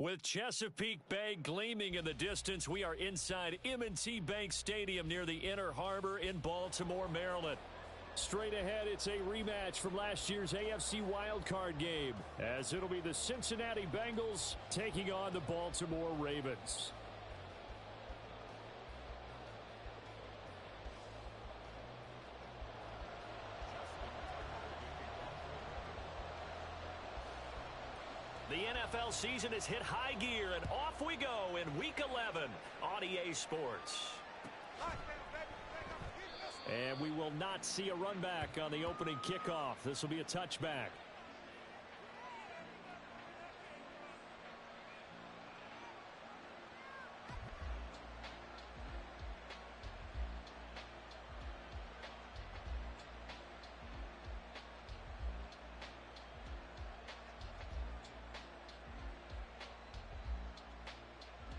With Chesapeake Bay gleaming in the distance, we are inside M&T Bank Stadium near the Inner Harbor in Baltimore, Maryland. Straight ahead, it's a rematch from last year's AFC wildcard game, as it'll be the Cincinnati Bengals taking on the Baltimore Ravens. The NFL season has hit high gear, and off we go in Week 11 on EA Sports. And we will not see a run back on the opening kickoff. This will be a touchback.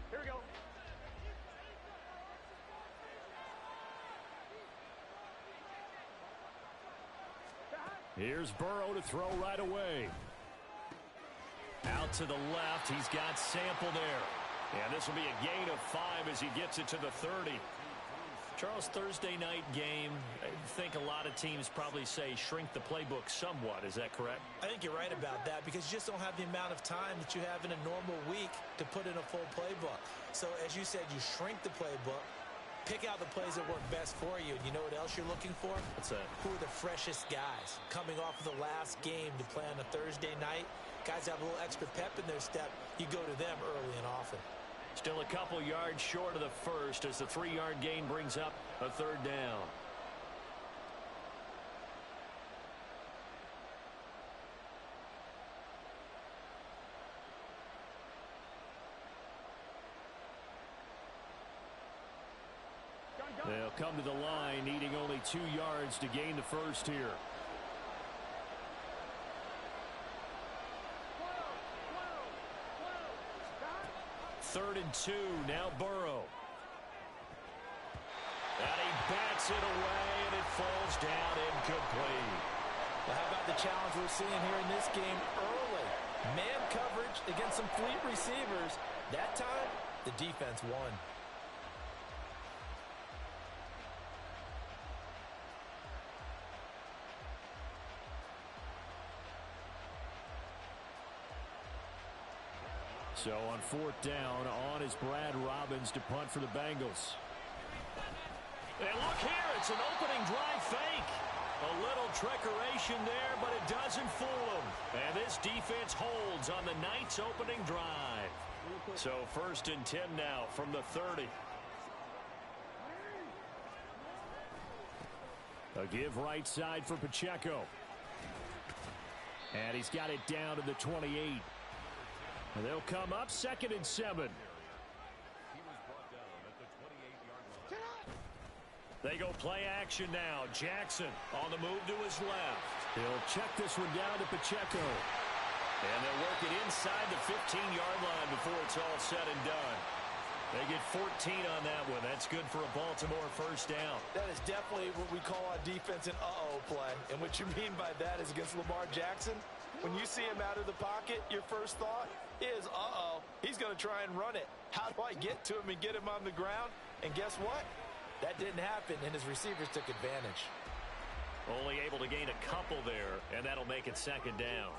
Here we go. Here's Burrow to throw right away. Out to the left. He's got Sample there. And this will be a gain of 5 as he gets it to the 30. Charles, Thursday night game, I think a lot of teams probably say shrink the playbook somewhat. Is that correct? I think you're right about that because you just don't have the amount of time that you have in a normal week to put in a full playbook. So as you said, you shrink the playbook, pick out the plays that work best for you. And you know what else you're looking for? What's that? Who are the freshest guys coming off of the last game to play on a Thursday night? Guys have a little extra pep in their step. You go to them early and often. Still a couple yards short of the first as the 3-yard gain brings up a third down. They'll come to the line needing only 2 yards to gain the first here. Third and 2, now Burrow. And he bats it away, and it falls down incomplete. Well, how about the challenge we're seeing here in this game early? Man coverage against some fleet receivers. That time, the defense won. So on 4th down, on is Brad Robbins to punt for the Bengals. And look here, it's an opening drive fake. A little trickeration there, but it doesn't fool them. And this defense holds on the night's opening drive. So 1st and 10 now from the 30. A give right side for Pacheco. And he's got it down to the 28. And they'll come up 2nd and 7. They go play action now. Jackson on the move to his left. He'll check this one down to Pacheco. And they'll work it inside the 15-yard line before it's all said and done. They get 14 on that one. That's good for a Baltimore first down. That is definitely what we call on defense an uh-oh play. And what you mean by that is against Lamar Jackson, when you see him out of the pocket, your first thought is, uh-oh, he's going to try and run it. How do I get to him and get him on the ground? And guess what? That didn't happen, and his receivers took advantage. Only able to gain a couple there, and that'll make it 2nd down.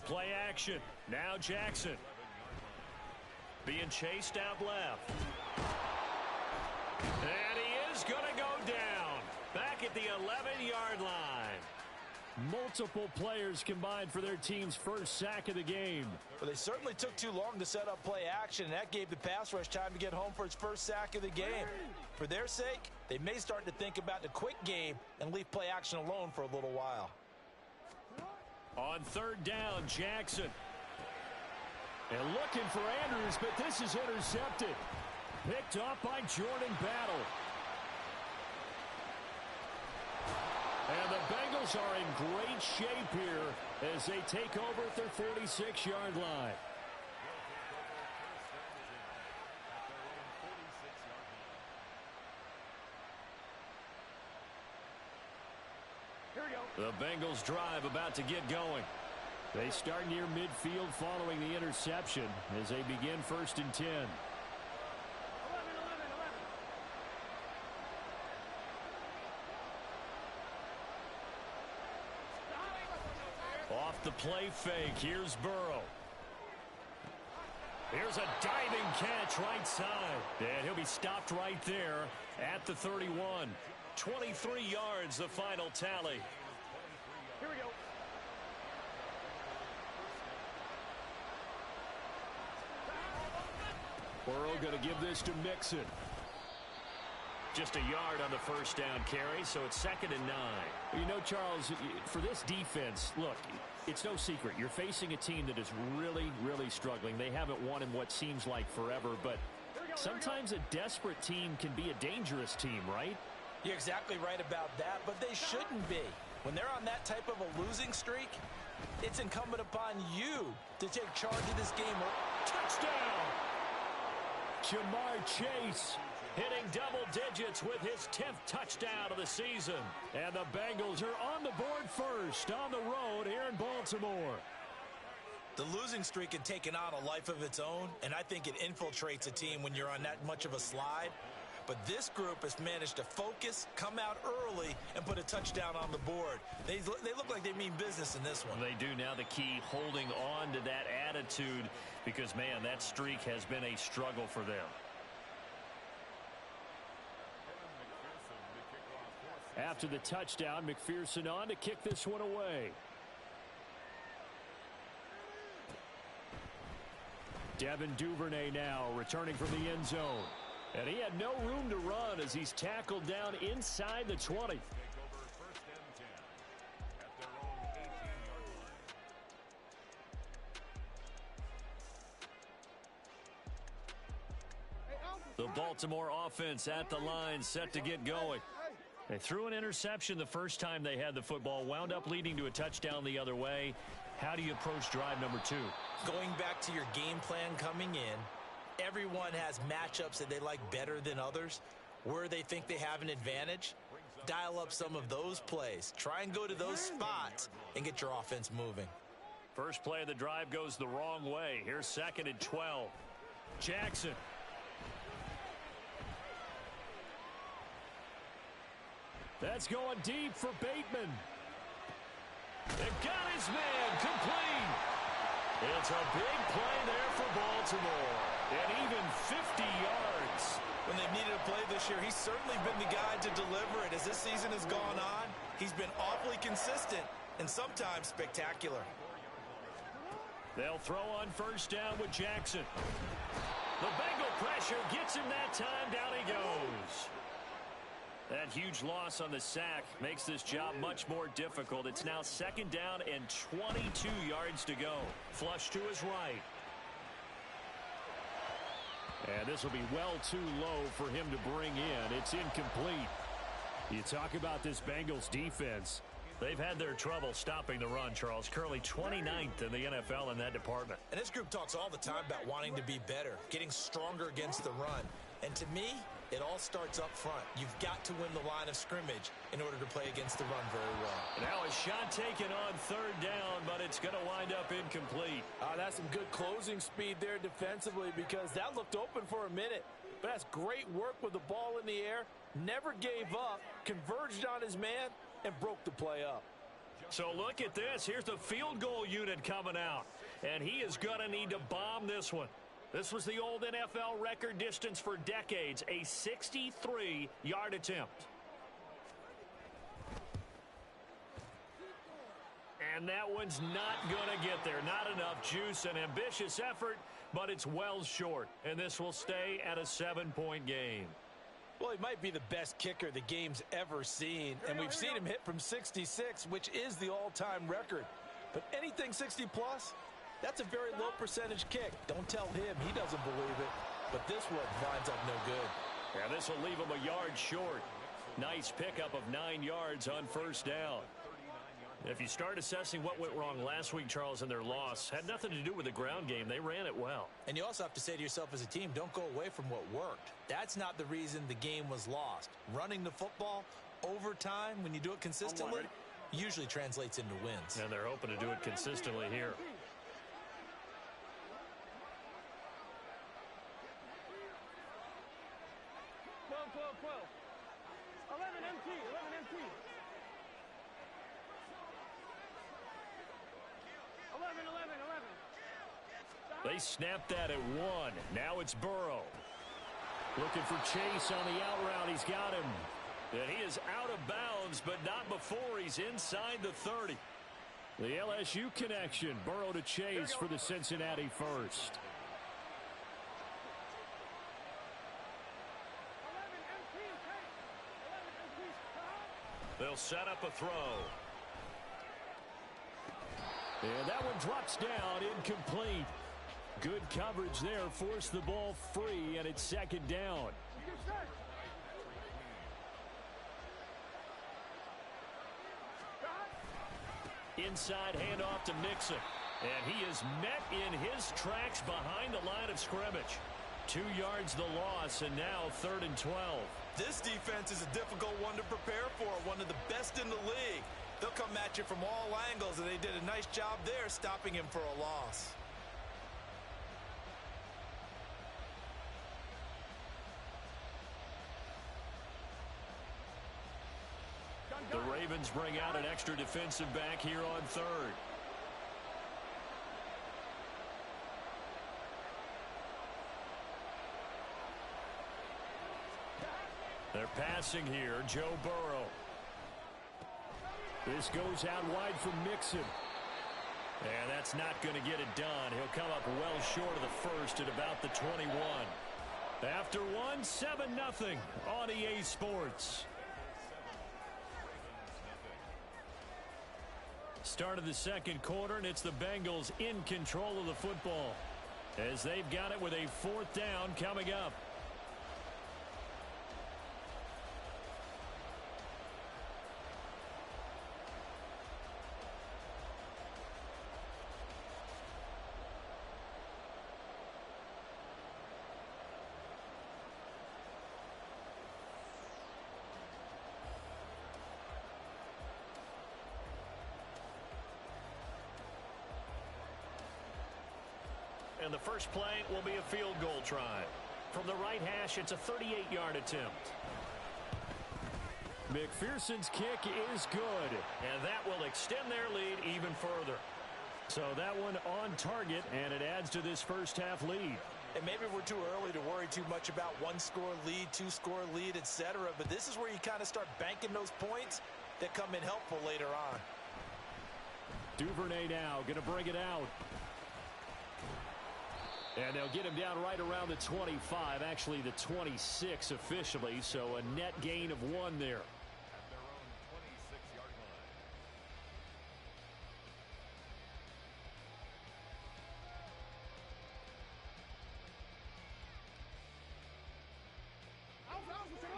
Play action. Now Jackson. Being chased out left. And he is going to go down. Back at the 11-yard line. Multiple players combined for their team's first sack of the game. Well, they certainly took too long to set up play action, and that gave the pass rush time to get home for its first sack of the game. For their sake, they may start to think about the quick game and leave play action alone for a little while. On 3rd down, Jackson. And looking for Andrews, but this is intercepted. Picked up by Jordan Battle. And the Bengals are in great shape here as they take over at their 46-yard line. Here we go. The Bengals drive about to get going. They start near midfield following the interception as they begin 1st and 10. Off the play fake, here's Burrow. Here's a diving catch right side. And he'll be stopped right there at the 31. 23 yards, the final tally. Here we go. Burrow going to give this to Mixon. Just a yard on the 1st down carry, so it's 2nd and 9. You know, Charles, for this defense, look, it's no secret. You're facing a team that is really, really struggling. They haven't won in what seems like forever, but sometimes a desperate team can be a dangerous team, right? You're exactly right about that, but they shouldn't be. When they're on that type of a losing streak, it's incumbent upon you to take charge of this game. Touchdown! Jamar Chase hitting double digits with his 10th touchdown of the season. And the Bengals are on the board first on the road here in Baltimore. The losing streak had taken on a life of its own, and I think it infiltrates a team when you're on that much of a slide. But this group has managed to focus, come out early, and put a touchdown on the board. They look like they mean business in this one. They do. Now the key, holding on to that attitude, because, man, that streak has been a struggle for them. After the touchdown, McPherson on to kick this one away. Devin Duvernay now returning from the end zone. And he had no room to run as he's tackled down inside the 20. The Baltimore offense at the line, set to get going. They threw an interception the first time they had the football, wound up leading to a touchdown the other way. How do you approach drive number 2? Going back to your game plan coming in, everyone has matchups that they like better than others. Where they think they have an advantage, dial up some of those plays. Try and go to those spots and get your offense moving. First play of the drive goes the wrong way. Here's 2nd and 12. Jackson. That's going deep for Bateman. It got his man complete. It's a big play there for Baltimore. And even 50 yards. When they've needed a play this year, he's certainly been the guy to deliver it. As this season has gone on, he's been awfully consistent and sometimes spectacular. They'll throw on 1st down with Jackson. The Bengal pressure gets him that time. Down he goes. That huge loss on the sack makes this job much more difficult. It's now 2nd down and 22 yards to go. Flush to his right. And this will be well too low for him to bring in. It's incomplete. You talk about this Bengals defense. They've had their trouble stopping the run, Charles. Currently 29th in the NFL in that department. And this group talks all the time about wanting to be better, getting stronger against the run. And to me, it all starts up front. You've got to win the line of scrimmage in order to play against the run very well. Now a shot taken on 3rd down, but it's going to wind up incomplete. That's some good closing speed there defensively, because that looked open for a minute. But that's great work with the ball in the air. Never gave up, converged on his man, and broke the play up. So look at this. Here's the field goal unit coming out. And he is going to need to bomb this one. This was the old NFL record distance for decades, a 63-yard attempt. And that one's not going to get there. Not enough juice. An ambitious effort, but it's well short. And this will stay at a 7-point game. Well, he might be the best kicker the game's ever seen. And we've seen him hit from 66, which is the all-time record. But anything 60-plus, that's a very low percentage kick. Don't tell him he doesn't believe it. But this one winds up no good. Yeah, this will leave him a yard short. Nice pickup of 9 yards on 1st down. If you start assessing what went wrong last week, Charles, in their loss, had nothing to do with the ground game. They ran it well. And you also have to say to yourself as a team, don't go away from what worked. That's not the reason the game was lost. Running the football, overtime, when you do it consistently, usually translates into wins. And they're hoping to do it consistently here. They snapped that at 1. Now it's Burrow. Looking for Chase on the out route. He's got him. And he is out of bounds, but not before he's inside the 30. The LSU connection. Burrow to Chase for the Cincinnati first. They'll set up a throw. And that one drops down, incomplete. Good coverage there, forced the ball free, and it's second down. Inside handoff to Mixon. And he is met in his tracks behind the line of scrimmage. 2 yards the loss, and now 3rd and 12. This defense is a difficult one to prepare for, one of the best in the league. They'll come at you from all angles, and they did a nice job there stopping him for a loss. The Ravens bring out an extra defensive back here on 3rd. They're passing here, Joe Burrow. This goes out wide for Mixon. And that's not going to get it done. He'll come up well short of the first at about the 21. After one, 7-0 on EA Sports. Start of the second quarter, and it's the Bengals in control of the football as they've got it with a 4th down coming up. And the first play will be a field goal try. From the right hash, it's a 38-yard attempt. McPherson's kick is good, and that will extend their lead even further. So that one on target, and it adds to this first half lead. And maybe we're too early to worry too much about 1-score lead, 2-score lead, etc. But this is where you kind of start banking those points that come in helpful later on. Duvernay now going to bring it out. And they'll get him down right around the 25, actually the 26 officially, so a net gain of 1 there.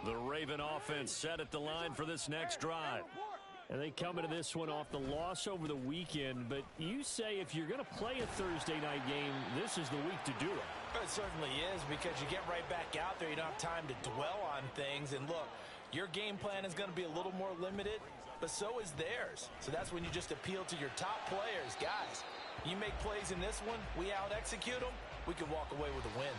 The Raven offense set at the line for this next drive. And they come into this one off the loss over the weekend. But you say if you're going to play a Thursday night game, this is the week to do it. It certainly is, because you get right back out there. You don't have time to dwell on things. And look, your game plan is going to be a little more limited, but so is theirs. So that's when you just appeal to your top players. Guys, you make plays in this one, we out-execute them, we can walk away with a win.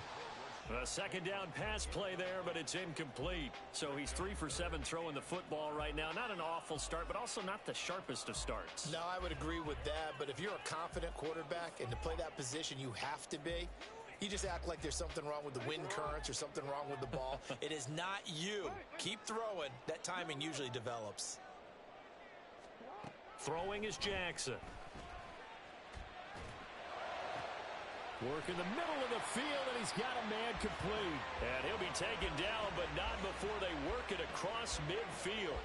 A second down pass play there, but it's incomplete. So he's 3 for 7 throwing the football right now. Not an awful start, but also not the sharpest of starts. No, I would agree with that. But if you're a confident quarterback and to play that position, you have to be. You just act like there's something wrong with the wind currents or something wrong with the ball. It is not you. Keep throwing. That timing usually develops. Throwing is Jackson. Work in the middle of the field, and he's got a man complete. And he'll be taken down, but not before they work it across midfield.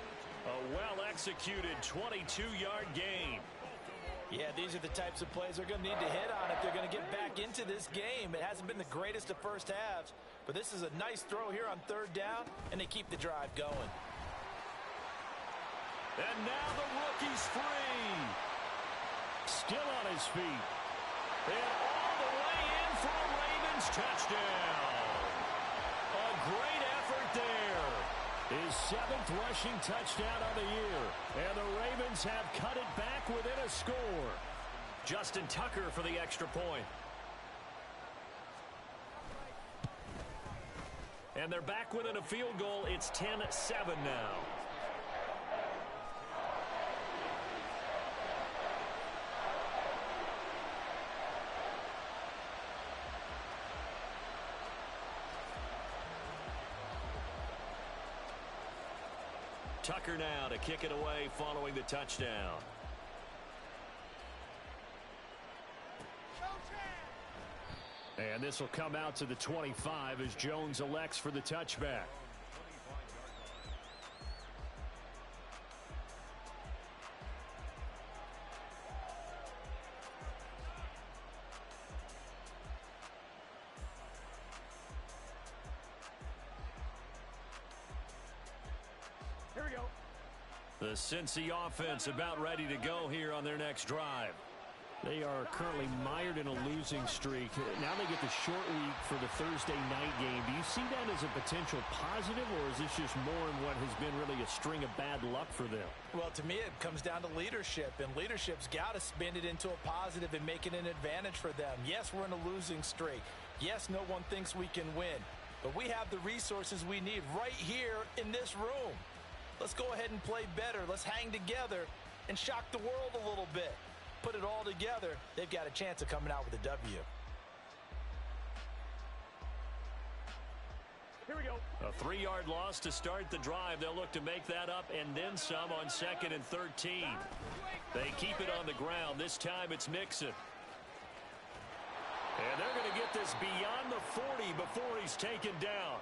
A well-executed 22-yard gain. Yeah, these are the types of plays they're going to need to hit on if they're going to get back into this game. It hasn't been the greatest of first halves, but this is a nice throw here on 3rd down, and they keep the drive going. And now the rookie's free. Still on his feet. And all the way in for a Ravens touchdown. A great effort there. His 7th rushing touchdown of the year. And the Ravens have cut it back within a score. Justin Tucker for the extra point. And they're back within a field goal. It's 10-7 now. Tucker now to kick it away following the touchdown. And this will come out to the 25 as Jones elects for the touchback. Here we go. The Cincy offense about ready to go here on their next drive. They are currently mired in a losing streak. Now they get the short week for the Thursday night game. Do you see that as a potential positive, or is this just more in what has been really a string of bad luck for them? Well, to me, it comes down to leadership, and leadership's got to spin it into a positive and make it an advantage for them. Yes, we're in a losing streak. Yes, no one thinks we can win, but we have the resources we need right here in this room. Let's go ahead and play better. Let's hang together and shock the world a little bit. Put it all together, they've got a chance of coming out with a W. Here we go. A 3-yard loss to start the drive. They'll look to make that up and then some on 2nd and 13. They keep it on the ground. This time it's Mixon. And they're going to get this beyond the 40 before he's taken down.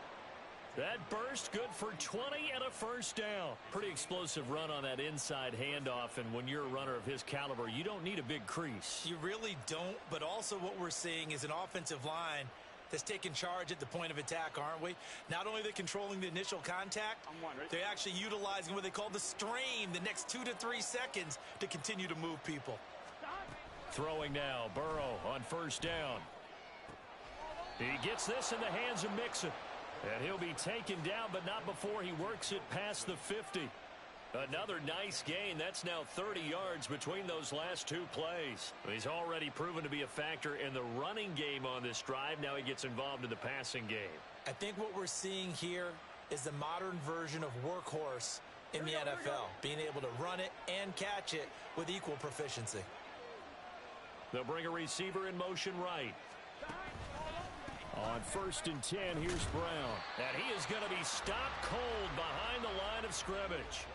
That burst good for 20 and a first down. Pretty explosive run on that inside handoff, and when you're a runner of his caliber, you don't need a big crease. You really don't, but also what we're seeing is an offensive line that's taking charge at the point of attack, aren't we? Not only are they controlling the initial contact, they're actually utilizing what they call the stream, the next 2 to 3 seconds to continue to move people. Throwing now, Burrow on first down. He gets this in the hands of Mixon. And he'll be taken down, but not before he works it past the 50. Another nice gain. That's now 30 yards between those last 2 plays. He's already proven to be a factor in the running game on this drive. Now he gets involved in the passing game. I think what we're seeing here is the modern version of workhorse in the NFL. Being able to run it and catch it with equal proficiency. They'll bring a receiver in motion right. On 1st and 10, here's Brown. And he is going to be stopped cold behind the line of scrimmage.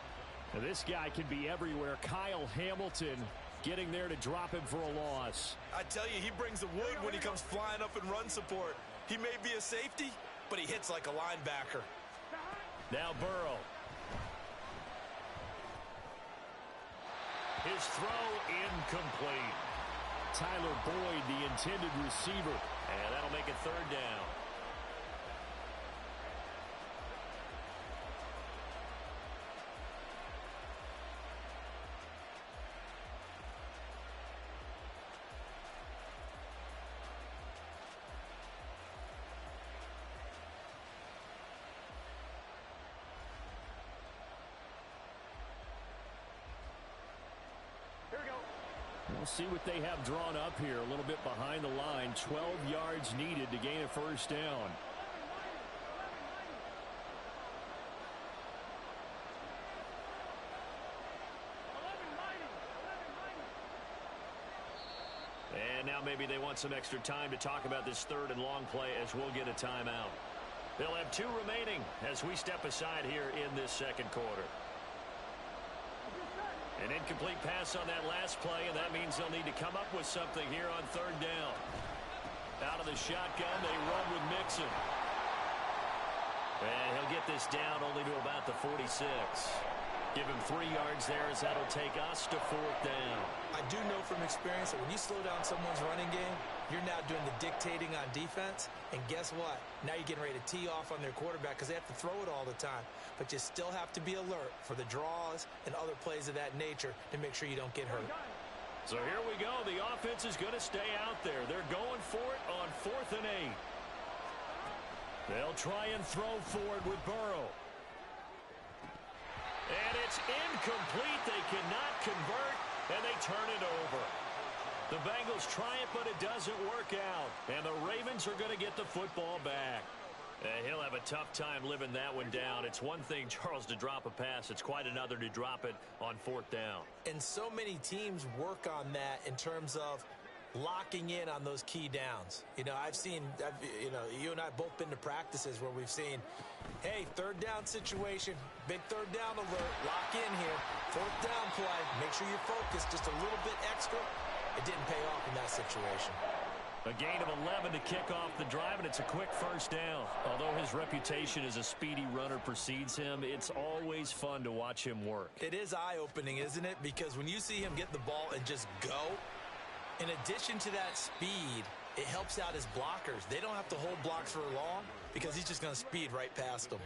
Now, this guy can be everywhere. Kyle Hamilton getting there to drop him for a loss. I tell you, he brings the wood when he comes flying up in run support. He may be a safety, but he hits like a linebacker. Now Burrow. His throw incomplete. Tyler Boyd, the intended receiver. And that'll make it 3rd down. We'll see what they have drawn up here. A little bit behind the line. 12 yards needed to gain a first down. And now maybe they want some extra time to talk about this 3rd and long play as we'll get a timeout. They'll have 2 remaining as we step aside here in this 2nd quarter. An incomplete pass on that last play, and that means they'll need to come up with something here on 3rd down. Out of the shotgun, they run with Mixon. And he'll get this down only to about the 46. Give him 3 yards there as that'll take us to 4th down. I do know from experience that when you slow down someone's running game, you're now doing the dictating on defense. And guess what? Now you're getting ready to tee off on their quarterback because they have to throw it all the time. But you still have to be alert for the draws and other plays of that nature to make sure you don't get hurt. So here we go. The offense is going to stay out there. They're going for it on 4th and 8. They'll try and throw forward with Burrow. It's incomplete. They cannot convert, and they turn it over. The Bengals try it, but it doesn't work out. And the Ravens are going to get the football back. He'll have a tough time living that one down. It's one thing, Charles, to drop a pass. It's quite another to drop it on fourth down. And so many teams work on that in terms of locking in on those key downs. You know, you and I both been to practices where we've seen, hey, third down situation, big third down alert, lock in here, fourth down play, make sure you're focused just a little bit extra. It didn't pay off in that situation. A gain of 11 to kick off the drive, and it's a quick first down. Although his reputation as a speedy runner precedes him, it's always fun to watch him work. It is eye-opening, isn't it? Because when you see him get the ball and just go, in addition to that speed, it helps out his blockers. They don't have to hold blocks for long because he's just going to speed right past them.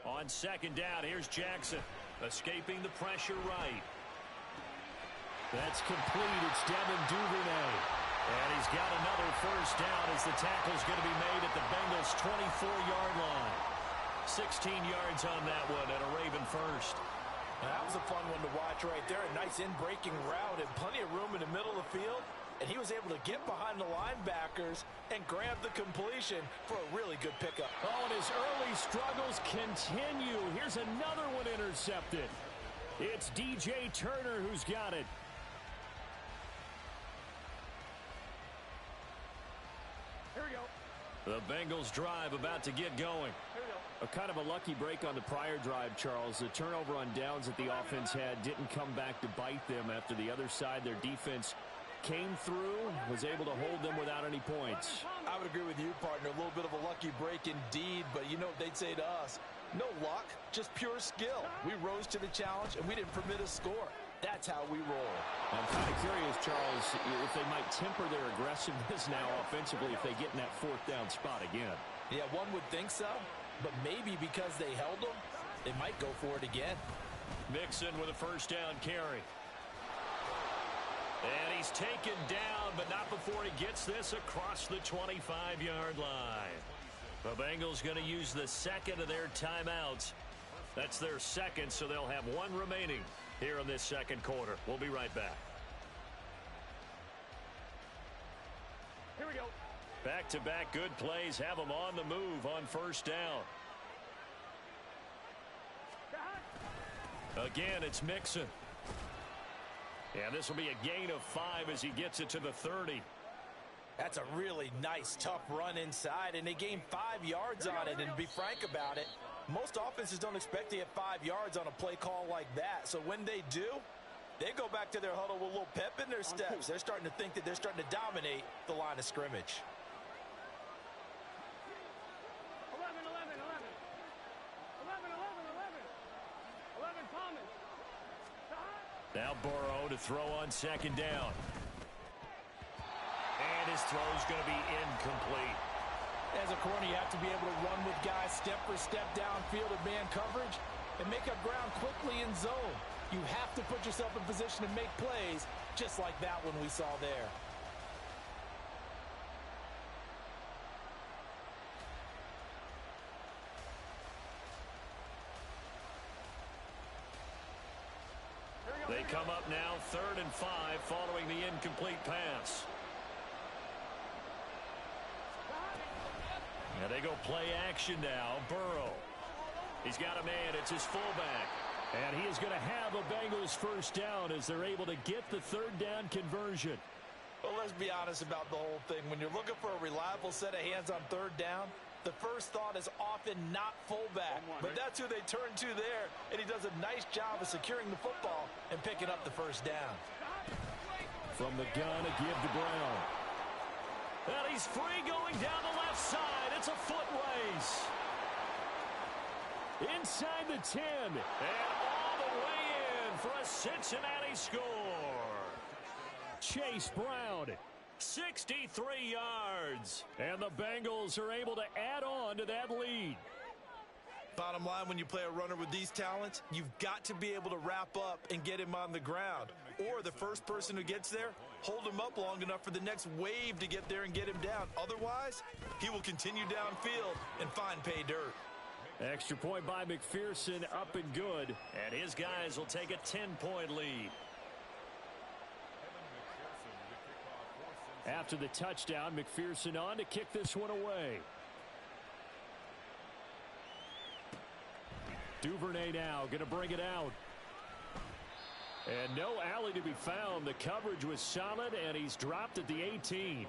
On second down, here's Jackson, escaping the pressure right. That's complete. It's Devin Duvernay. And he's got another first down as the tackle's going to be made at the Bengals' 24-yard line. 16 yards on that one and a Raven first. Now, that was a fun one to watch right there. A nice in-breaking route and plenty of room in the middle of the field. And he was able to get behind the linebackers and grab the completion for a really good pickup. Oh, and his early struggles continue. Here's another one intercepted. It's DJ Turner who's got it. Here we go. The Bengals drive about to get going. Here we go. A kind of a lucky break on the prior drive, Charles. The turnover on downs that the offense had didn't come back to bite them after the other side. Their defense came through, was able to hold them without any points. I would agree with you, partner. A little bit of a lucky break indeed, but you know what they'd say to us? No luck, just pure skill. We rose to the challenge, and we didn't permit a score. That's how we roll. I'm kind of curious, Charles, if they might temper their aggressiveness now offensively if they get in that fourth down spot again. Yeah, one would think so, but maybe because they held them, they might go for it again. Mixon with a first down carry. And he's taken down, but not before he gets this across the 25-yard line. The Bengals going to use the second of their timeouts. That's their second, so they'll have one remaining here in this second quarter. We'll be right back. Here we go. Back-to-back good plays have them on the move on first down. Again, it's Mixon. And this will be a gain of 5 as he gets it to the 30. That's a really nice, tough run inside, and they gained 5 yards on it. And to be frank about it, most offenses don't expect to get 5 yards on a play call like that. So when they do, they go back to their huddle with a little pep in their steps. They're starting to think that they're starting to dominate the line of scrimmage. 11, 11, 11. 11, 11, 11. 11, Thomas. Now Burrow to throw on second down. And his throw's going to be incomplete. As a corner, you have to be able to run with guys step for step downfield in man coverage and make up ground quickly in zone. You have to put yourself in position to make plays just like that one we saw there. They come up now 3rd and 5 following the incomplete pass. And they go play action now. Burrow. He's got a man. It's his fullback. And he is going to have a Bengals first down as they're able to get the third down conversion. Well, let's be honest about the whole thing. When you're looking for a reliable set of hands on third down, the first thought is often not fullback. But that's who they turn to there. And he does a nice job of securing the football and picking up the first down. From the gun, a give to Brown. And he's free going down the left side. It's a foot race. Inside the 10. And all the way in for a Cincinnati score. Chase Brown, 63 yards. And the Bengals are able to add on to that lead. Bottom line, when you play a runner with these talents, you've got to be able to wrap up and get him on the ground. Or the first person who gets there, hold him up long enough for the next wave to get there and get him down. Otherwise, he will continue downfield and find pay dirt. Extra point by McPherson, up and good. And his guys will take a 10-point lead. After the touchdown, McPherson on to kick this one away. Duvernay now going to bring it out. And no alley to be found. The coverage was solid, and he's dropped at the 18.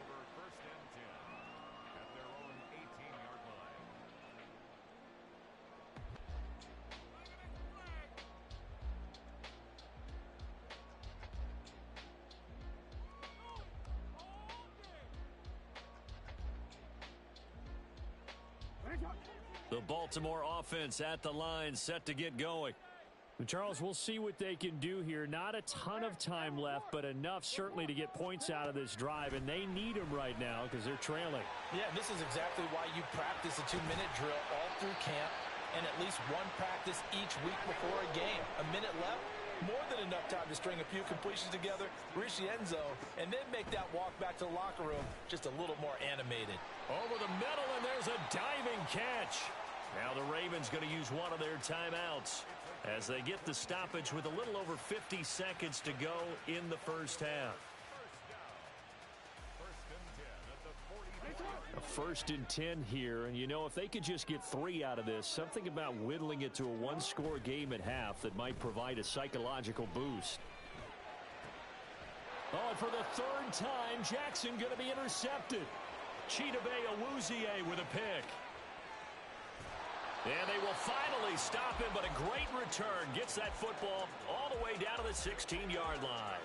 The Baltimore offense at the line, set to get going. Charles, we'll see what they can do here. Not a ton of time left, but enough certainly to get points out of this drive, and they need them right now because they're trailing. Yeah, this is exactly why you practice a 2-minute drill all through camp and at least one practice each week before a game. A minute left, more than enough time to string a few completions together, reach the end zone, and then make that walk back to the locker room just a little more animated. Over the middle, and there's a diving catch. Now the Ravens going to use one of their timeouts as they get the stoppage with a little over 50 seconds to go in the first half. A 1st and 10 here, and you know, if they could just get 3 out of this, something about whittling it to a one-score game at half that might provide a psychological boost. Oh, and for the 3rd time, Jackson going to be intercepted. Chidobe Awuzie with a pick. And they will finally stop him, but a great return gets that football all the way down to the 16-yard line.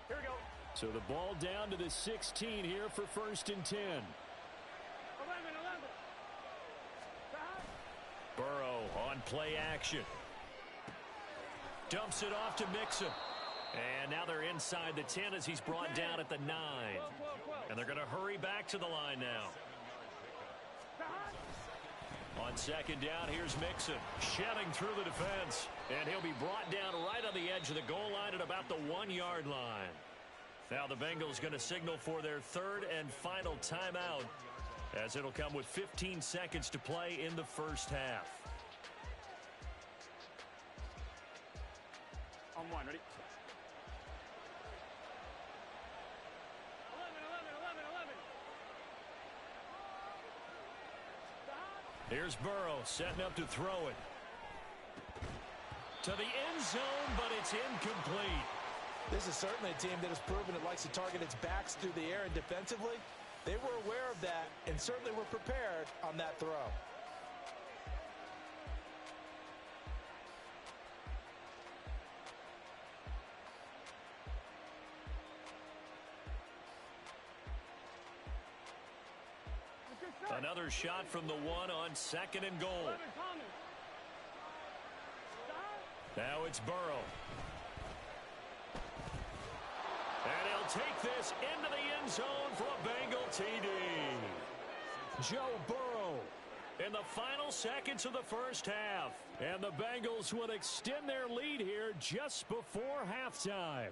Here we go. So the ball down to the 16 here for 1st and 10. 11. Burrow on play action. Dumps it off to Mixon. And now they're inside the 10 as he's brought down at the 9. And they're going to hurry back to the line now. On 2nd down, here's Mixon, shedding through the defense. And he'll be brought down right on the edge of the goal line at about the 1-yard line. Now the Bengals going to signal for their 3rd and final timeout, as it'll come with 15 seconds to play in the first half. On 1, ready? 11. Here's Burrow setting up to throw it. To the end zone, but it's incomplete. This is certainly a team that has proven it likes to target its backs through the air, and defensively, they were aware of that and certainly were prepared on that throw. Another shot from the 1 on 2nd and goal. Now it's Burrow. And he'll take this into the end zone for a Bengal TD. Joe Burrow in the final seconds of the first half. And the Bengals will extend their lead here just before halftime.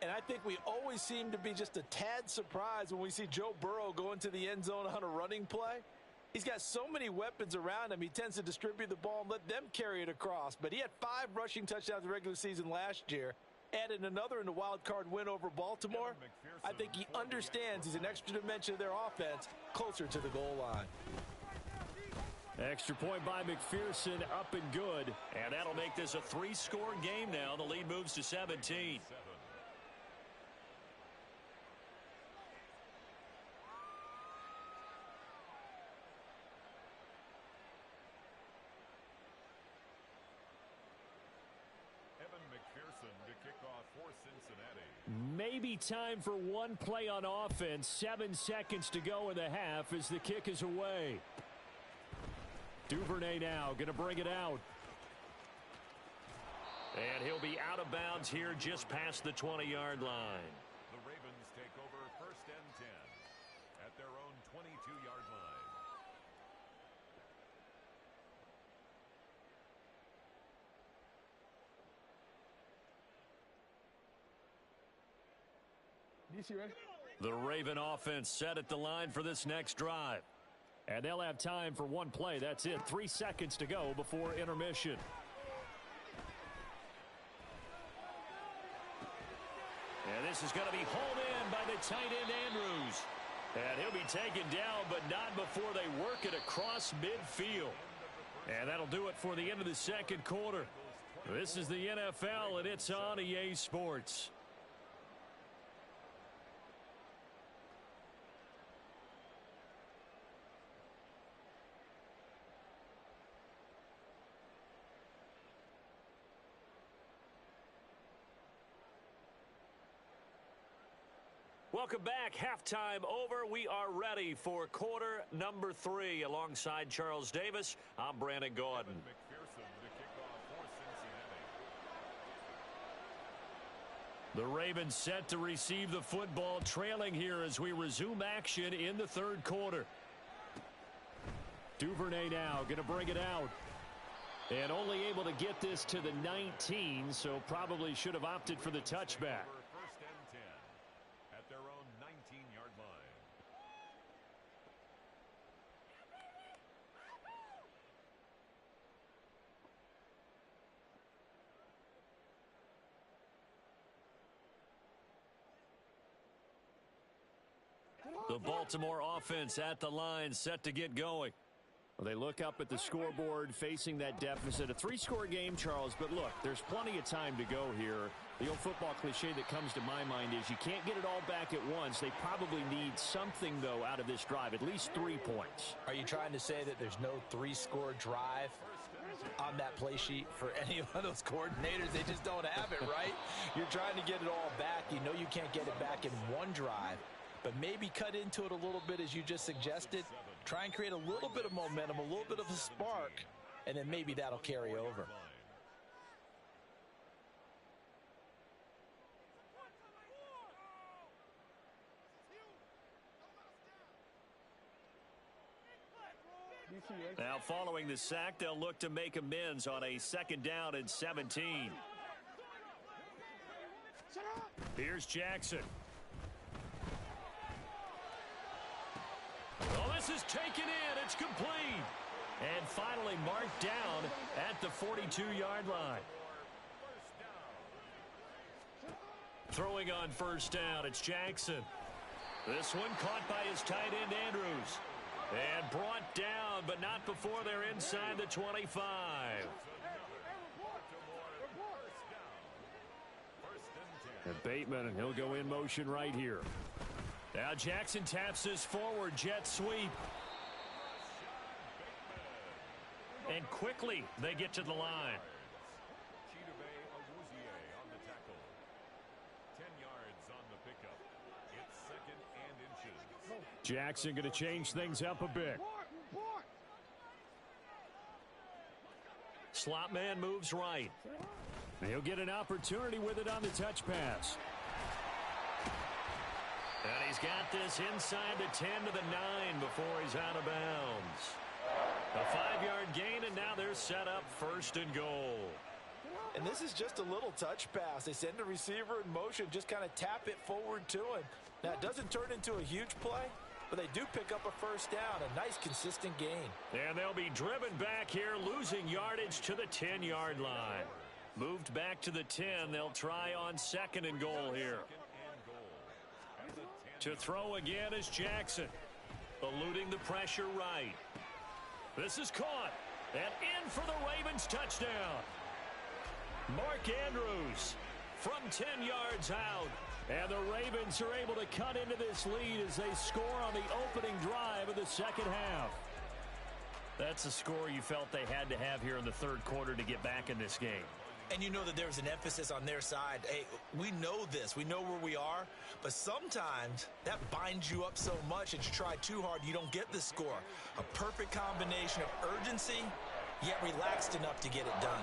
And I think we always seem to be just a tad surprised when we see Joe Burrow go into the end zone on a running play. He's got so many weapons around him. He tends to distribute the ball and let them carry it across. But he had 5 rushing touchdowns in the regular season last year. Added another in the wild card win over Baltimore. I think he understands he's an extra dimension of their offense closer to the goal line. Extra point by McPherson, up and good. And that'll make this a 3-score game now. The lead moves to 17. Maybe time for one play on offense. 7 seconds to go in the half as the kick is away. Duvernay now going to bring it out. And he'll be out of bounds here just past the 20-yard line. The Ravens take over 1st and 10 at their own 22-yard line. The Raven offense set at the line for this next drive. And they'll have time for one play. That's it. 3 seconds to go before intermission. And this is going to be hauled in by the tight end, Andrews. And he'll be taken down, but not before they work it across midfield. And that'll do it for the end of the second quarter. This is the NFL, and it's on EA Sports. Welcome back. Halftime over. We are ready for quarter number 3. Alongside Charles Davis, I'm Brandon Gordon. The Ravens set to receive the football, trailing here as we resume action in the third quarter. Duvernay now going to bring it out. And only able to get this to the 19, so probably should have opted for the touchback. The Baltimore offense at the line, set to get going. Well, they look up at the scoreboard, facing that deficit. A 3-score game, Charles, but look, there's plenty of time to go here. The old football cliche that comes to my mind is you can't get it all back at once. They probably need something, though, out of this drive, at least 3 points. Are you trying to say that there's no 3-score drive on that play sheet for any of those coordinators? They just don't have it, right? You're trying to get it all back. You know you can't get it back in one drive. But maybe cut into it a little bit, as you just suggested. Try and create a little bit of momentum, a little bit of a spark, and then maybe that'll carry over. Now, following the sack, they'll look to make amends on a 2nd down and 17. Here's Jackson. Oh, this is taken in. It's complete. And finally marked down at the 42-yard line. Throwing on 1st down, it's Jackson. This one caught by his tight end, Andrews. And brought down, but not before they're inside the 25. And Bateman, and he'll go in motion right here. Now Jackson taps this forward jet sweep. And quickly they get to the line. Jackson going to change things up a bit. Slot man moves right. He'll get an opportunity with it on the touch pass. And he's got this inside the 10 to the 9 before he's out of bounds. A 5-yard gain, and now they're set up 1st and goal. And this is just a little touch pass. They send the receiver in motion, just kind of tap it forward to him. Now, it doesn't turn into a huge play, but they do pick up a 1st down, a nice, consistent gain. And they'll be driven back here, losing yardage to the 10-yard line. Moved back to the 10. They'll try on 2nd and goal here. To throw again is Jackson, eluding the pressure right. This is caught, and in for the Ravens touchdown. Mark Andrews from 10 yards out. And the Ravens are able to cut into this lead as they score on the opening drive of the 2nd half. That's a score you felt they had to have here in the 3rd quarter to get back in this game. And you know that there was an emphasis on their side. Hey, we know this. We know where we are. But sometimes that binds you up so much that you try too hard, you don't get the score. A perfect combination of urgency, yet relaxed enough to get it done.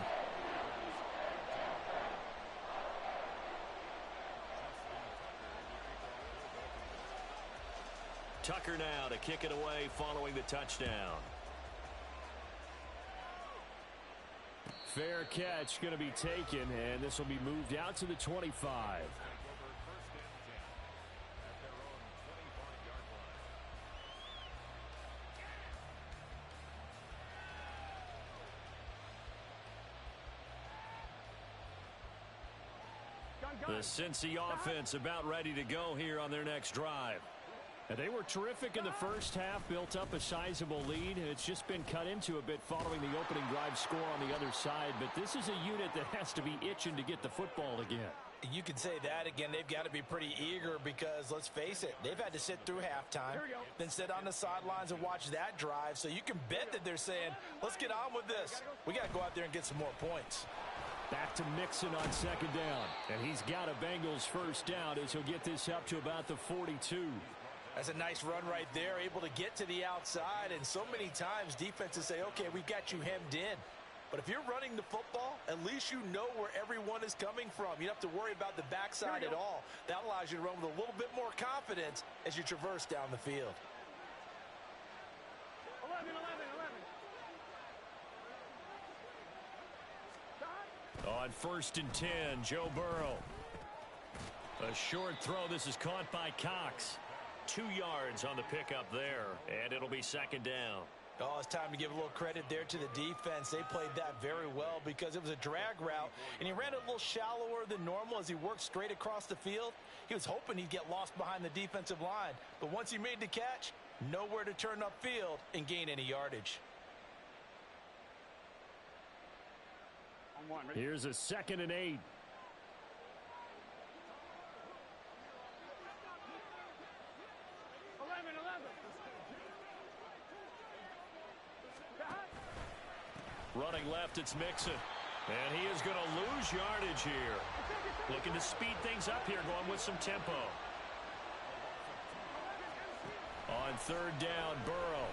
Tucker now to kick it away following the touchdown. Fair catch going to be taken, and this will be moved out to the 25. The Cincy offense about ready to go here on their next drive. And they were terrific in the first half, built up a sizable lead, and it's just been cut into a bit following the opening drive score on the other side. But this is a unit that has to be itching to get the football again. You can say that again. They've got to be pretty eager because, let's face it, they've had to sit through halftime, then sit on the sidelines and watch that drive. So you can bet that they're saying, let's get on with this. We got to go out there and get some more points. Back to Mixon on second down. And he's got a Bengals first down as he'll get this up to about the 42. That's a nice run right there, able to get to the outside. And so many times defenses say, okay, we've got you hemmed in. But if you're running the football, at least you know where everyone is coming from. You don't have to worry about the backside at all. That allows you to run with a little bit more confidence as you traverse down the field. 11. On 1st and 10, Joe Burrow. A short throw. This is caught by Cox. 2 yards on the pickup there, and it'll be second down. Oh, it's time to give a little credit there to the defense. They played that very well because it was a drag route, and he ran a little shallower than normal as he worked straight across the field. He was hoping he'd get lost behind the defensive line, but once he made the catch, nowhere to turn upfield and gain any yardage. On 1. Ready? Here's a 2nd and 8. Running left, it's Mixon. And he is going to lose yardage here. Looking to speed things up here, going with some tempo. On 3rd down, Burrow.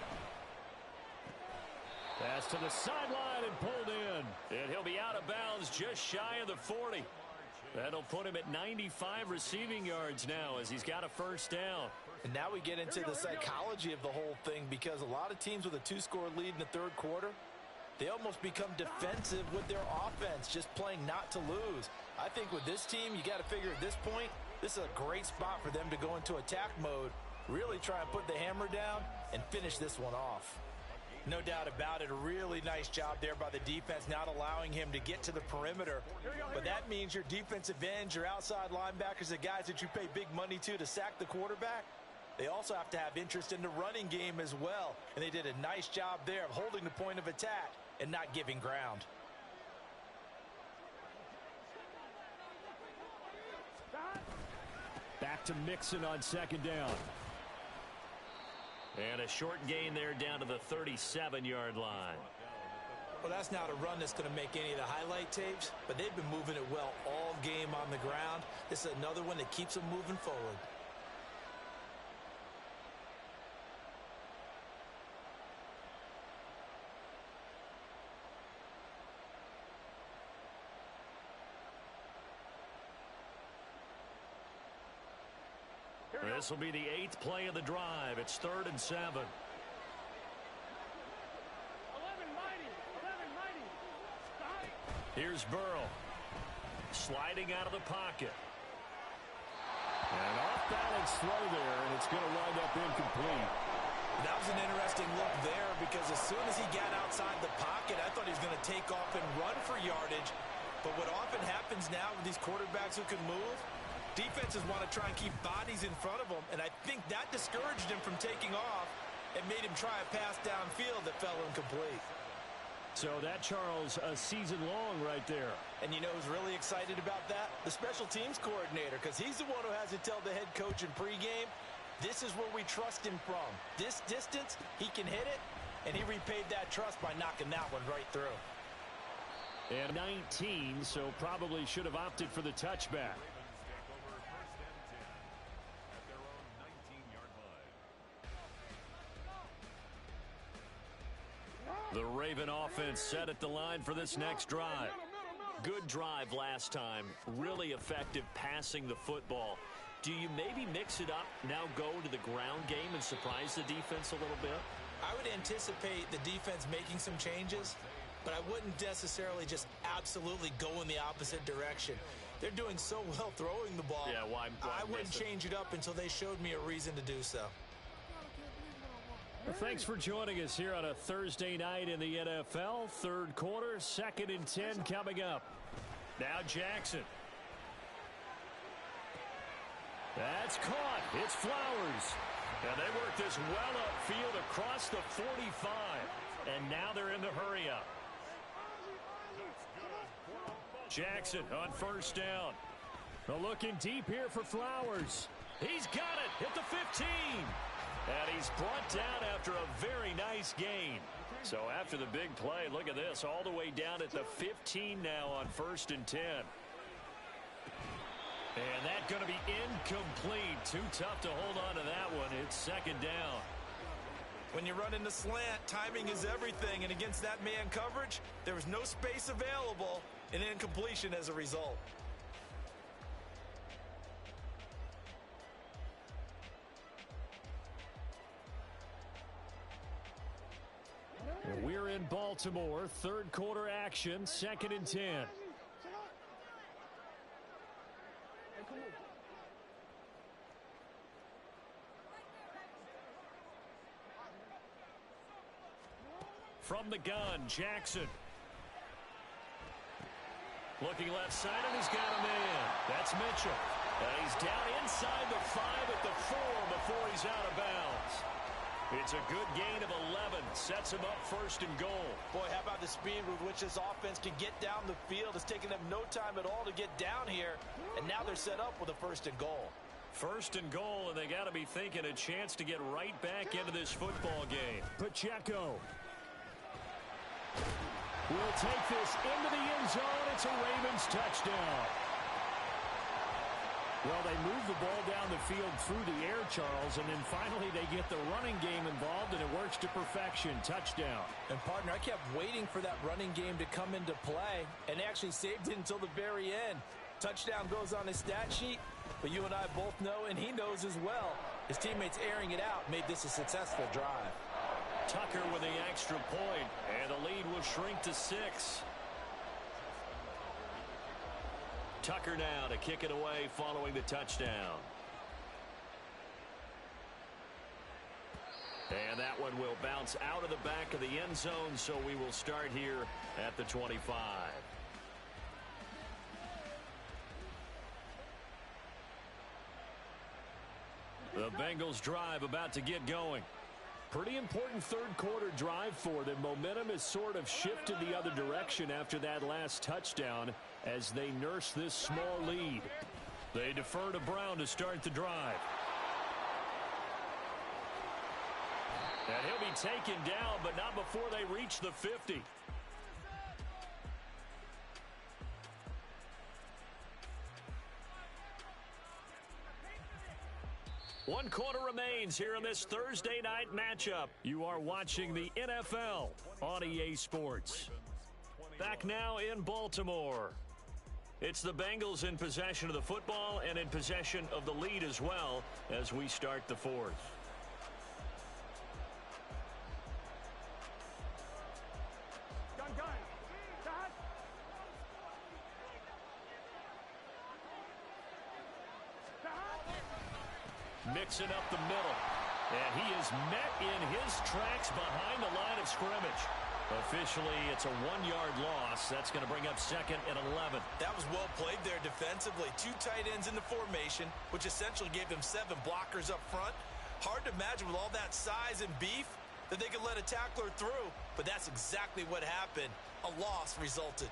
Pass to the sideline and pulled in. And he'll be out of bounds just shy of the 40. That'll put him at 95 receiving yards now as he's got a first down. And now we get into the psychology of the whole thing because a lot of teams with a 2-score lead in the 3rd quarter, they almost become defensive with their offense, just playing not to lose. I think with this team, you got to figure at this point, this is a great spot for them to go into attack mode, really try and put the hammer down and finish this one off. No doubt about it, a really nice job there by the defense, not allowing him to get to the perimeter. But that means your defensive ends, your outside linebackers, the guys that you pay big money to sack the quarterback, they also have to have interest in the running game as well. And they did a nice job there of holding the point of attack and not giving ground. Back to Mixon on 2nd down. And a short gain there down to the 37-yard line. Well, that's not a run that's going to make any of the highlight tapes, but they've been moving it well all game on the ground. This is another one that keeps them moving forward. This will be the 8th play of the drive. It's 3rd and 7. 11 mighty. Here's Burrow. Sliding out of the pocket. An off-balance throw there, and it's going to wind up incomplete. That was an interesting look there because as soon as he got outside the pocket, I thought he was going to take off and run for yardage. But what often happens now with these quarterbacks who can move, defenses want to try and keep bodies in front of them, and I think that discouraged him from taking off and made him try a pass downfield that fell incomplete. So that, Charles, a season long right there. And you know who's really excited about that? The special teams coordinator, because he's the one who has to tell the head coach in pregame, this is where we trust him from. This distance, he can hit it, and he repaid that trust by knocking that one right through. And 19, so probably should have opted for the touchback. The Raven offense set at the line for this next drive. Good drive last time. Really effective passing the football. Do you maybe mix it up, now go to the ground game and surprise the defense a little bit? I would anticipate the defense making some changes, but I wouldn't necessarily just absolutely go in the opposite direction. They're doing so well throwing the ball. Yeah, why I wouldn't change it up until they showed me a reason to do so. Well, thanks for joining us here on a Thursday night in the NFL. 3rd quarter, 2nd and 10 coming up. Now Jackson. That's caught. It's Flowers. And they work this well upfield across the 45. And now they're in the hurry-up. Jackson on first down. Looking deep here for Flowers. He's got it at the 15. And he's brought down after a very nice gain. So after the big play, look at this, all the way down at the 15 now on 1st and 10. And that's going to be incomplete. Too tough to hold on to that one. It's 2nd down. When you run into slant, timing is everything. And against that man coverage, there was no space available. An incompletion as a result. We're in Baltimore. 3rd quarter action. 2nd and 10. From the gun, Jackson. Looking left side, and he's got a man. That's Mitchell. And he's down inside the 5 at the 4 before he's out of bounds. It's a good gain of 11. Sets him up 1st and goal. Boy, how about the speed with which this offense can get down the field? It's taken them no time at all to get down here. And now they're set up with a 1st and goal. 1st and goal, and they got to be thinking a chance to get right back into this football game. Pacheco will take this into the end zone. It's a Ravens touchdown. Well, they move the ball down the field through the air, Charles, and then finally they get the running game involved, and it works to perfection. Touchdown. And, partner, I kept waiting for that running game to come into play, and they actually saved it until the very end. Touchdown goes on his stat sheet, but you and I both know, and he knows as well, his teammates airing it out made this a successful drive. Tucker with the extra point, and the lead will shrink to 6. Tucker now to kick it away following the touchdown. And that one will bounce out of the back of the end zone, so we will start here at the 25. The Bengals drive about to get going. Pretty important 3rd quarter drive for them. Momentum has sort of shifted the other direction after that last touchdown as they nurse this small lead. They defer to Brown to start the drive. And he'll be taken down, but not before they reach the 50. One quarter remains here in this Thursday night matchup. You are watching the NFL on EA Sports. Back now in Baltimore. It's the Bengals in possession of the football and in possession of the lead as well as we start the 4th. Mixing up the middle. And he is met in his tracks behind the line of scrimmage. Officially, it's a 1-yard loss. That's going to bring up 2nd and 11. That was well played there defensively. 2 tight ends in the formation, which essentially gave them 7 blockers up front. Hard to imagine with all that size and beef that they could let a tackler through, but that's exactly what happened. A loss resulted.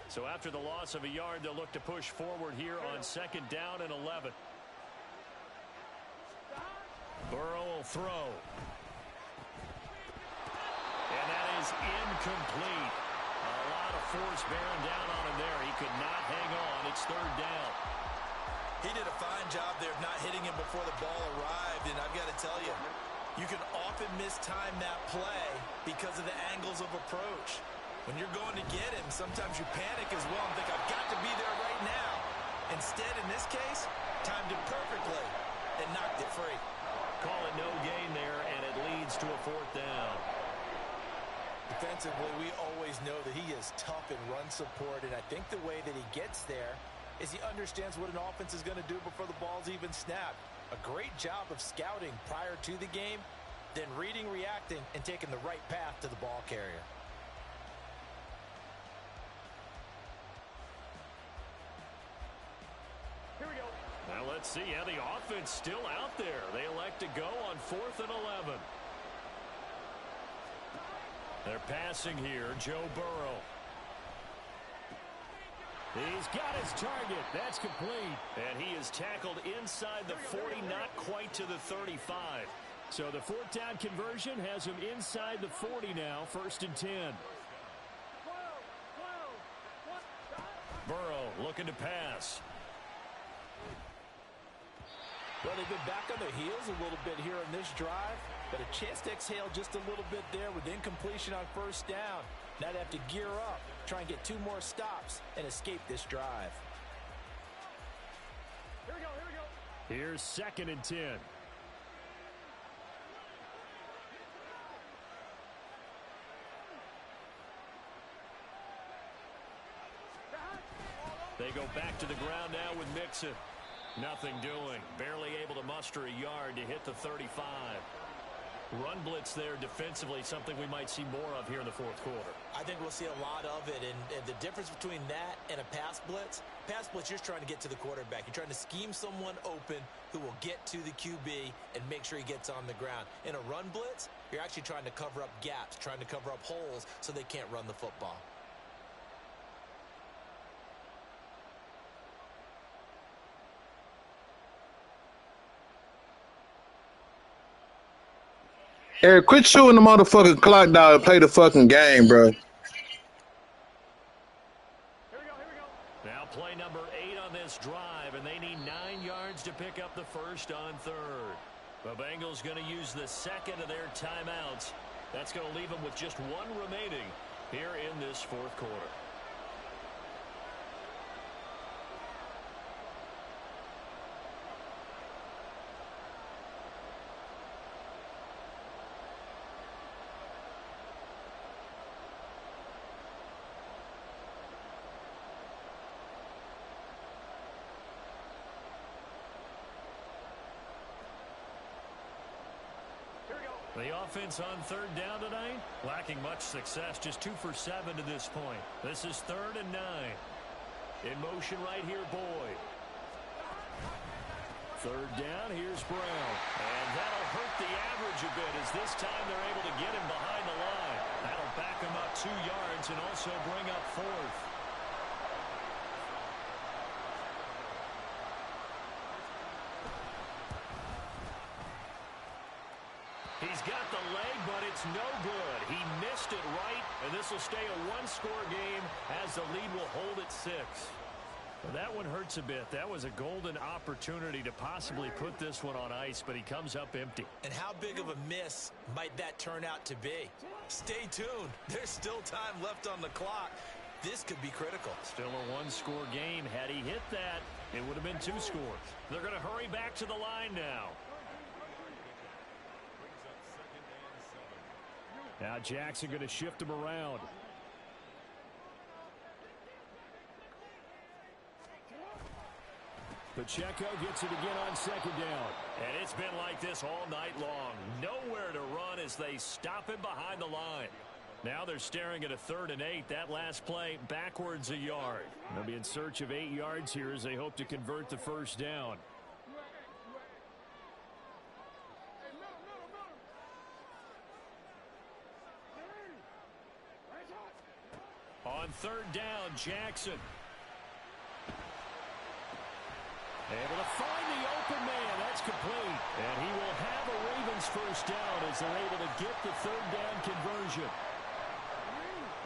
So after the loss of a yard, they'll look to push forward here on 2nd down and 11. Burrow will throw. And that is incomplete. A lot of force bearing down on him there. He could not hang on. It's 3rd down. He did a fine job there of not hitting him before the ball arrived, and I've got to tell you, you can often mistime that play because of the angles of approach. When you're going to get him, sometimes you panic as well and think, I've got to be there right now. Instead, in this case, timed it perfectly and knocked it free. Call it no gain there, and it leads to a 4th down. Defensively, we always know that he is tough in run support, and I think the way that he gets there is he understands what an offense is going to do before the ball's even snapped. A great job of scouting prior to the game, then reading, reacting, and taking the right path to the ball carrier. Here we go. Now let's see how the offense still out there. They elect to go on 4th and 11. They're passing here, Joe Burrow. He's got his target. That's complete. And he is tackled inside the 40, not quite to the 35. So the 4th down conversion has him inside the 40 now, 1st and 10. Burrow looking to pass. Well, they've been back on their heels a little bit here in this drive, but a chance to exhale just a little bit there with incompletion on 1st down. Now they have to gear up, try and get 2 more stops, and escape this drive. Here we go, here we go. Here's 2nd and 10. They go back to the ground now with Mixon. Nothing doing. Barely able to muster a yard to hit the 35. Run blitz there defensively, something we might see more of here in the 4th quarter. I think we'll see a lot of it, and the difference between that and a pass blitz, you're trying to get to the quarterback. You're trying to scheme someone open who will get to the QB and make sure he gets on the ground. In a run blitz, you're actually trying to cover up gaps, trying to cover up holes so they can't run the football. Eric, quit shooting the motherfucking clock, dog. Play the fucking game, bro. Here we go, here we go. Now play number 8 on this drive, and they need 9 yards to pick up the 1st on 3rd. The Bengals going to use the 2nd of their timeouts. That's going to leave them with just 1 remaining here in this 4th quarter. The offense on 3rd down tonight, lacking much success, just 2 for 7 to this point. This is 3rd and 9. In motion right here, Boyd. 3rd down, here's Brown. And that'll hurt the average a bit as this time they're able to get him behind the line. That'll back him up 2 yards and also bring up 4th. He's got the leg, but it's no good. He missed it right, and this will stay a 1-score game as the lead will hold at 6. Well, that one hurts a bit. That was a golden opportunity to possibly put this one on ice, but he comes up empty. And how big of a miss might that turn out to be? Stay tuned. There's still time left on the clock. This could be critical. Still a 1-score game. Had he hit that, it would have been 2 scores. They're going to hurry back to the line now. Now Jackson going to shift him around. Pacheco gets it again on 2nd down. And it's been like this all night long. Nowhere to run as they stop him behind the line. Now they're staring at a 3rd and 8. That last play backwards a yard. They'll be in search of 8 yards here as they hope to convert the 1st down. On 3rd down, Jackson. Able to find the open man. That's complete. And he will have a Ravens 1st down as they're able to get the 3rd down conversion.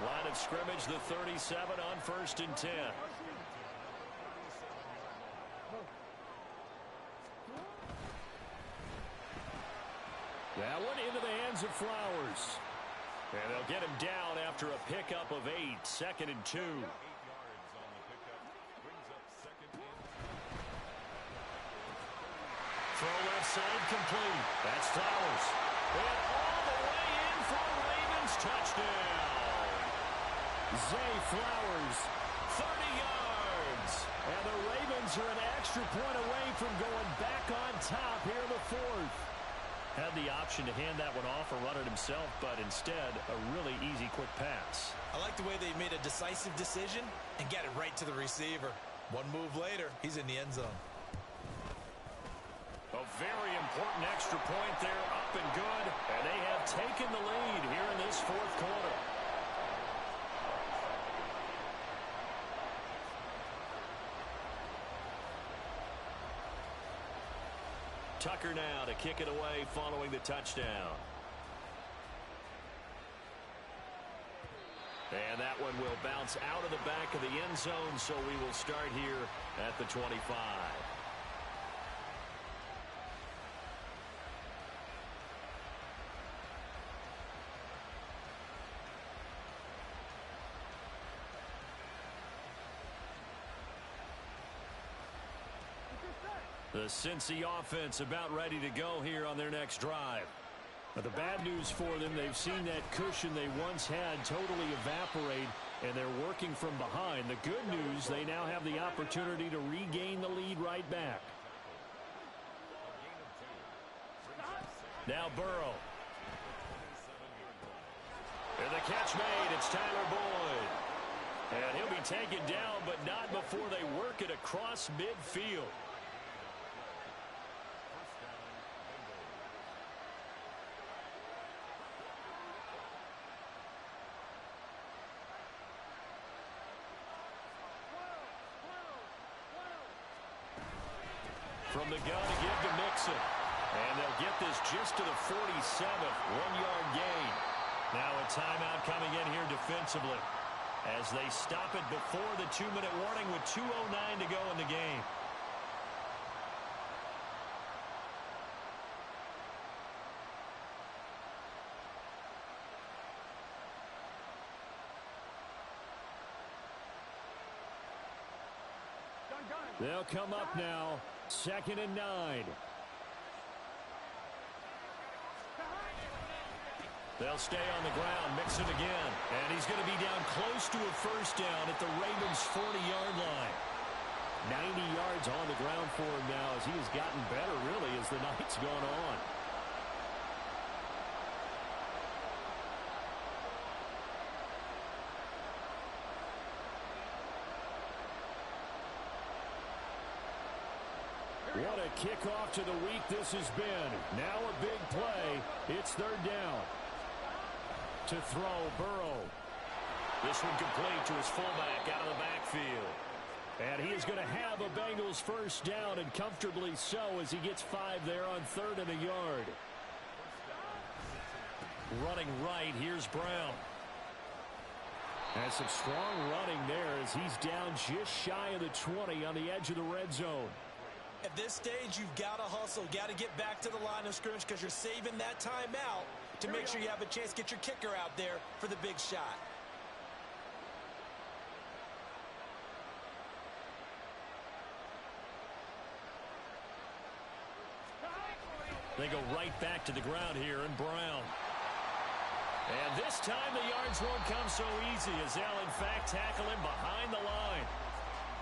Line of scrimmage, the 37 on 1st and 10. That one into the hands of Flowers. And they'll get him down after a pickup of 8. 2nd and 2. Throw left side complete. That's Flowers. And all the way in for a Ravens touchdown. Zay Flowers, 30 yards. And the Ravens are an extra point away from going back on top here in the 4th. Had the option to hand that one off or run it himself, but instead, a really easy, quick pass. I like the way they made a decisive decision and get it right to the receiver. One move later, he's in the end zone. A very important extra point there, up and good. And they have taken the lead here in this fourth quarter. Tucker now to kick it away following the touchdown. And that one will bounce out of the back of the end zone, so we will start here at the 25. The Cincy offense about ready to go here on their next drive. But the bad news for them, they've seen that cushion they once had totally evaporate, and they're working from behind. The good news, they now have the opportunity to regain the lead right back. Now Burrow. And the catch made. It's Tyler Boyd. And he'll be taken down, but not before they work it across midfield. From the gun to give to Mixon. And they'll get this just to the 47th, 1-yard gain. Now a timeout coming in here defensively as they stop it before the 2-minute warning with 2:09 to go in the game. They'll come up now, 2nd and 9. They'll stay on the ground, Mixon again. And he's going to be down close to a first down at the Ravens' 40-yard line. 90 yards on the ground for him now as he has gotten better, really, as the night's gone on. What a kickoff to the week this has been. Now a big play. It's 3rd down. To throw, Burrow. This one complete to his fullback out of the backfield. And he is going to have a Bengals first down, and comfortably so, as he gets 5 there on 3rd and a yard. Running right, here's Brown. And some strong running there as he's down just shy of the 20 on the edge of the red zone. At this stage, you've got to hustle, got to get back to the line of scrimmage because you're saving that timeout to make sure you have a chance to get your kicker out there for the big shot. They go right back to the ground here, and Brown. And this time the yards won't come so easy as they'll, in fact, tackle him behind the line.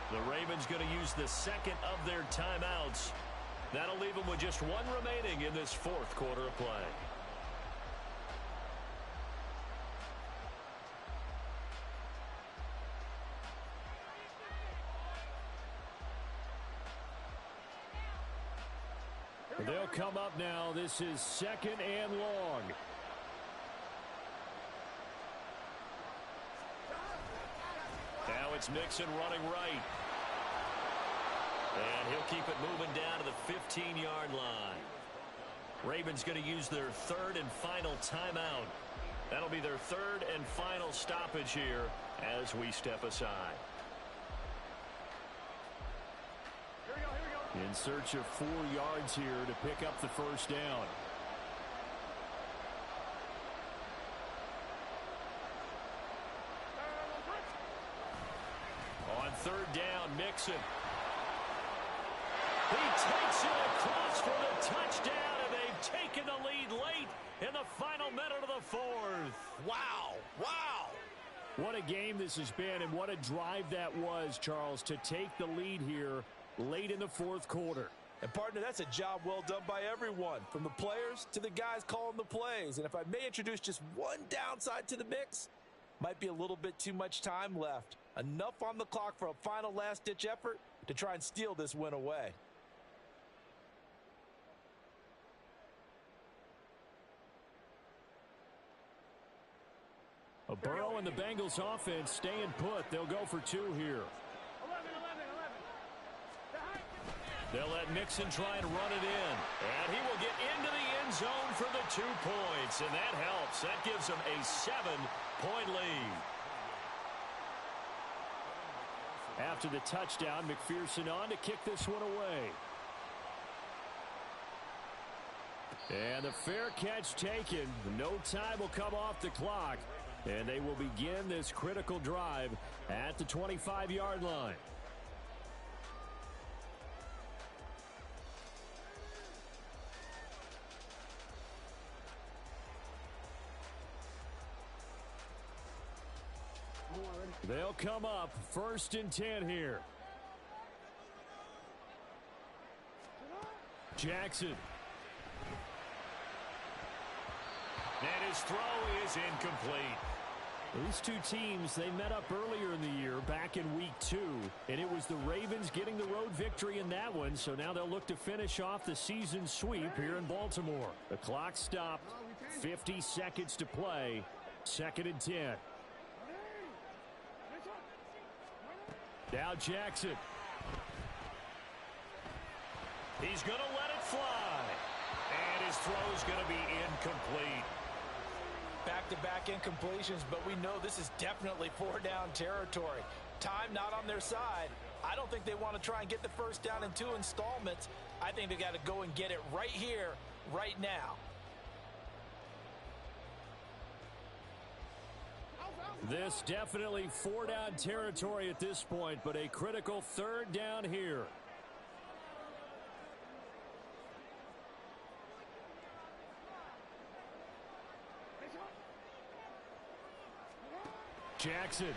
The Ravens going to use the 2nd of their timeouts. That'll leave them with just 1 remaining in this 4th quarter of play. They'll come up now. This is 2nd and long. Now it's Mixon running right. And he'll keep it moving down to the 15-yard line. Ravens going to use their 3rd and final timeout. That'll be their 3rd and final stoppage here as we step aside. In search of 4 yards here to pick up the first down. On 3rd down, Mixon. He takes it across for the touchdown, and they've taken the lead late in the final minute of the 4th. Wow, wow. What a game this has been, and what a drive that was, Charles, to take the lead here late in the 4th quarter. And, partner, that's a job well done by everyone, from the players to the guys calling the plays. And if I may introduce just one downside to the mix, might be a little bit too much time left. Enough on the clock for a final last-ditch effort to try and steal this win away. Burrow and the Bengals offense staying put. They'll go for 2 here. 11. They'll let Mixon try and run it in. And he will get into the end zone for the 2 points. And that helps. That gives them a 7-point lead. After the touchdown, McPherson on to kick this one away. And the fair catch taken. No time will come off the clock. And they will begin this critical drive at the 25-yard line. They'll come up 1st and 10 here. Jackson. And his throw is incomplete. These 2 teams, they met up earlier in the year, back in week 2, and it was the Ravens getting the road victory in that one, so now they'll look to finish off the season sweep here in Baltimore. The clock stopped, 50 seconds to play, 2nd and 10. Now Jackson. He's going to let it fly. And his throw is going to be incomplete. Back-to-back incompletions, but we know this is definitely 4-down territory. Time not on their side. I don't think they want to try and get the first down in 2 installments. I think they got to go and get it right here, right now. This definitely 4-down territory at this point, but a critical 3rd down here. Jackson.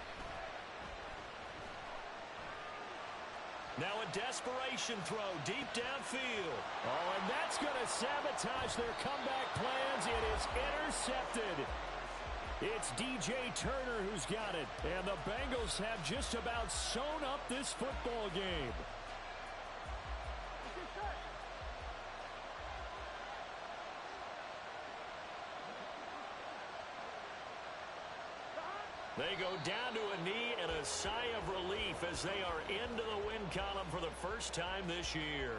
Now a desperation throw deep downfield. Oh, and that's going to sabotage their comeback plans. It is intercepted. It's DJ Turner who's got it. And the Bengals have just about sewn up this football game. They go down to a knee and a sigh of relief as they are into the win column for the first time this year.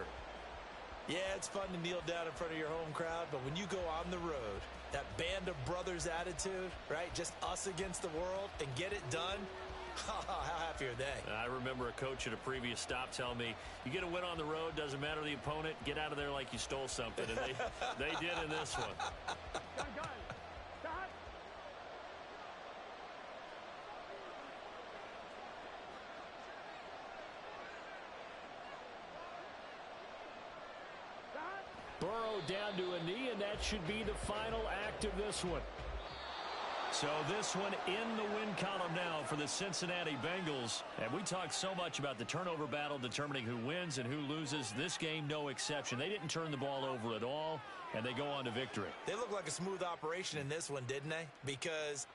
Yeah, it's fun to kneel down in front of your home crowd, but when you go on the road, that band of brothers attitude, right? Just us against the world and get it done. How happy are they? I remember a coach at a previous stop telling me, you get a win on the road, doesn't matter the opponent, get out of there like you stole something. And they did in this one. Burrow down to a knee, and that should be the final act of this one. So this one in the win column now for the Cincinnati Bengals. And we talked so much about the turnover battle determining who wins and who loses. This game, no exception. They didn't turn the ball over at all, and they go on to victory. They look like a smooth operation in this one, didn't they? Because